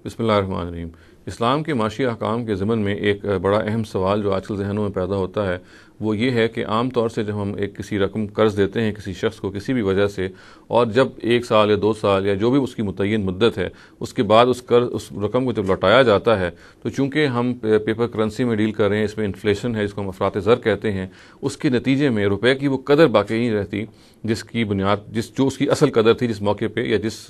बिस्मिल्लाहिर्रहमानिर्रहीम। इस्लाम के माशी अहकाम के ज़िमन में एक बड़ा अहम सवाल जो आजकल ज़हनों में पैदा होता है वो ये है कि आम तौर से जब हम एक किसी रकम कर्ज़ देते हैं किसी शख्स को किसी भी वजह से, और जब 1 साल या 2 साल या जो भी उसकी मुतय्यन मुद्दत है उसके बाद उस रकम को जब लौटाया जाता है, तो चूँकि हम पेपर करेंसी में डील कर रहे हैं, इसमें इन्फ्लेशन है जिसको हम अफरात ज़र कहते हैं, उसके नतीजे में रुपए की वो कदर बाकी नहीं रहती जिसकी बुनियाद जो उसकी असल कदर थी जिस मौके पे या जिस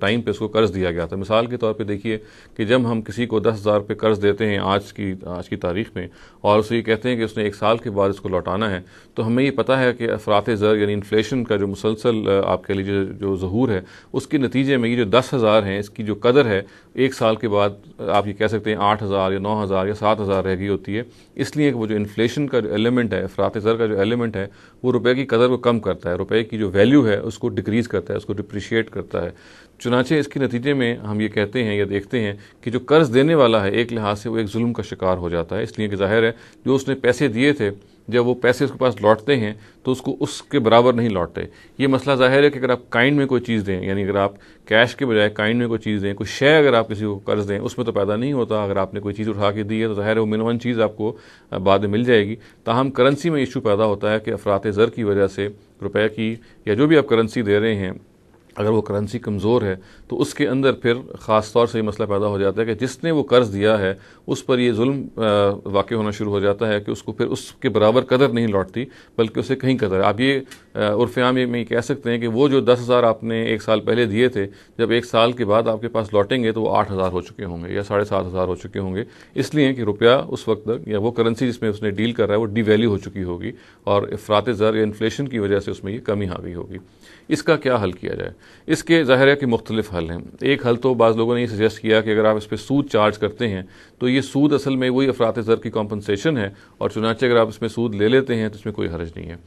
टाइम पे उसको कर्ज़ दिया गया था। मिसाल के तौर पे देखिए कि जब हम किसी को 10,000 रुपये कर्ज़ देते हैं आज की तारीख़ में, और उसे ये कहते हैं कि उसने 1 साल के बाद इसको लौटाना है, तो हमें ये पता है कि अफरात ज़र यानी इन्फ्लेशन का जो मुसलसल आप कह लीजिए जो ज़हूर है, उसके नतीजे में ये जो 10,000 हैं इसकी जो कदर है 1 साल के बाद आप ये कह सकते हैं 8,000 या 9,000 या 7,000 रह गई होती है। इसलिए वो जो इन्फ्लेशन का जो एलिमेंट है, अफरात ज़र का जो एलिमेंट है, वो रुपए की कदर को कम करता है, रुपए की जो वैल्यू है उसको डिक्रीज़ करता है, उसको डिप्रिशिएट करता है। चुनांचे इसके नतीजे में हम ये कहते हैं या देखते हैं कि जो कर्ज़ देने वाला है एक लिहाज से वो एक जुल्म का शिकार हो जाता है, इसलिए कि ज़ाहिर है जो उसने पैसे दिए थे जब वो पैसे उसके पास लौटते हैं तो उसको उसके बराबर नहीं लौटते। ये मसला ज़ाहिर है कि अगर आप काइंड में कोई चीज़ दें, यानी अगर आप कैश के बजाय काइंड में कोई चीज़ दें, कोई शय अगर आप किसी को कर्ज़ दें, उसमें तो पैदा नहीं होता। अगर आपने कोई चीज़ उठा के दी है तो ज़ाहिर है वो मिनिमम चीज़ आपको बाद में मिल जाएगी। ताहम करेंसी में इशू पैदा होता है कि अफरात ज़र की वजह से रुपए की या जो भी आप करेंसी दे रहे हैं, अगर वो करेंसी कमज़ोर है तो उसके अंदर फिर ख़ास तौर से ये मसला पैदा हो जाता है कि जिसने वो कर्ज़ दिया है उस पर ये जुल्म वाक़ होना शुरू हो जाता है कि उसको फिर उसके बराबर कदर नहीं लौटती, बल्कि उसे कहीं कदर। आप ये उर्फ़ आम में ये कह सकते हैं कि वो जो 10,000 आपने 1 साल पहले दिए थे, जब 1 साल के बाद आपके पास लौटेंगे तो वो 8,000 हो चुके होंगे या 7,500 हो चुके होंगे, इसलिए कि रुपया उस वक्त तक या वो करेंसी जिसमें उसने डील कर रहा है वो डिवैल्यू हो चुकी होगी और अफरात ज़र या इन्फ्लेशन की वजह से उसमें ये कमी आ गई होगी। इसका क्या हल किया जाए? इसके ज़ाहिर है कि मुख्तलिफ हल हैं। एक हल तो बाज़ लोगों ने ये सजेस्ट किया कि अगर आप इस पर सूद चार्ज करते हैं तो ये सूद असल में वही अफरात ज़र की कॉम्पनसेशन है, और चुनांचे अगर आप इसमें सूद ले लेते हैं तो इसमें कोई हर्ज नहीं है।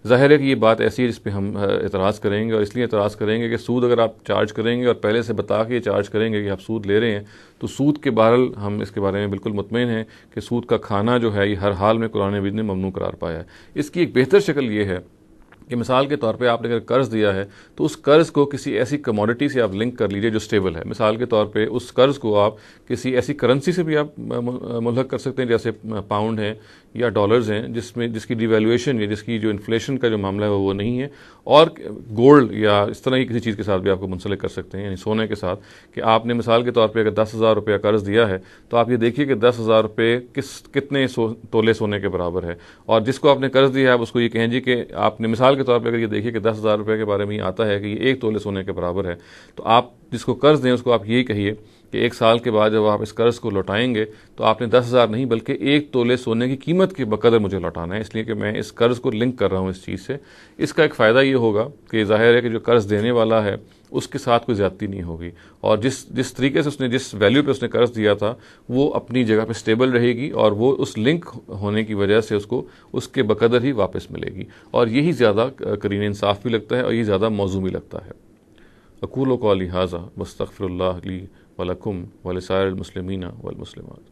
ज़ाहिर है कि ये बात ऐसी है जिस पर हम एतराज़ करेंगे, और इसलिए एतराज़ करेंगे कि सूद अगर आप चार्ज करेंगे और पहले से बता के चार्ज करेंगे कि आप सूद ले रहे हैं, तो सूद के बहरहाल हम इसके बारे में बिल्कुल मुतमईन हैं कि सूद का खाना जो है ये हर हाल में कुरान मजीद ने ममनू करार पाया है। इसकी एक बेहतर शक्ल ये है कि मिसाल के तौर पे आपने अगर कर्ज़ दिया है तो उस कर्ज़ को किसी ऐसी कमोडिटी से आप लिंक कर लीजिए जो स्टेबल है। मिसाल के तौर पे उस कर्ज़ को आप किसी ऐसी करेंसी से भी आप मुल्हक कर सकते हैं जैसे पाउंड है या डॉलर्स हैं, जिसकी डिवैल्यूएशन या जिसकी जो इन्फ्लेशन का जो मामला है वो नहीं है, और गोल्ड या इस तरह की किसी चीज़ के साथ भी आपको मुंसलिक कर सकते हैं, यानी सोने के साथ। कि आपने मिसाल के तौर पे अगर 10,000 रुपया कर्ज़ दिया है तो आप ये देखिए कि 10,000 रुपये कितने तोले सोने के बराबर है, और जिसको आपने कर्ज़ दिया है आप उसको ये कहें जी कि आपने मिसाल के तौर पे अगर ये देखिए कि 10,000 रुपये के बारे में ये आता है कि ये 1 तोले सोने के बराबर है, तो आप जिसको कर्ज़ दें उसको आप यही कहिए कि 1 साल के बाद जब आप इस कर्ज़ को लौटाएंगे तो आपने 10,000 नहीं बल्कि 1 तोले सोने की कीमत के बकदर मुझे लौटाना है, इसलिए कि मैं इस कर्ज़ को लिंक कर रहा हूँ इस चीज़ से। इसका एक फ़ायदा ये होगा कि ज़ाहिर है कि जो कर्ज़ देने वाला है उसके साथ कोई ज़्यादती नहीं होगी, और जिस तरीके से उसने जिस वैल्यू पे उसने कर्ज़ दिया था वो अपनी जगह पे स्टेबल रहेगी, और वो उस लिंक होने की वजह से उसको उसके बकदर ही वापस मिलेगी, और यही ज़्यादा करीन इंसाफ भी लगता है और यही ज़्यादा मौजू भी लगता है। अक़ूलु क़ौली हाज़ा वस्तग़फ़िरुल्लाह ली व लकुम व लिसाइरिल मुस्लिमीना वल मुस्लिमात।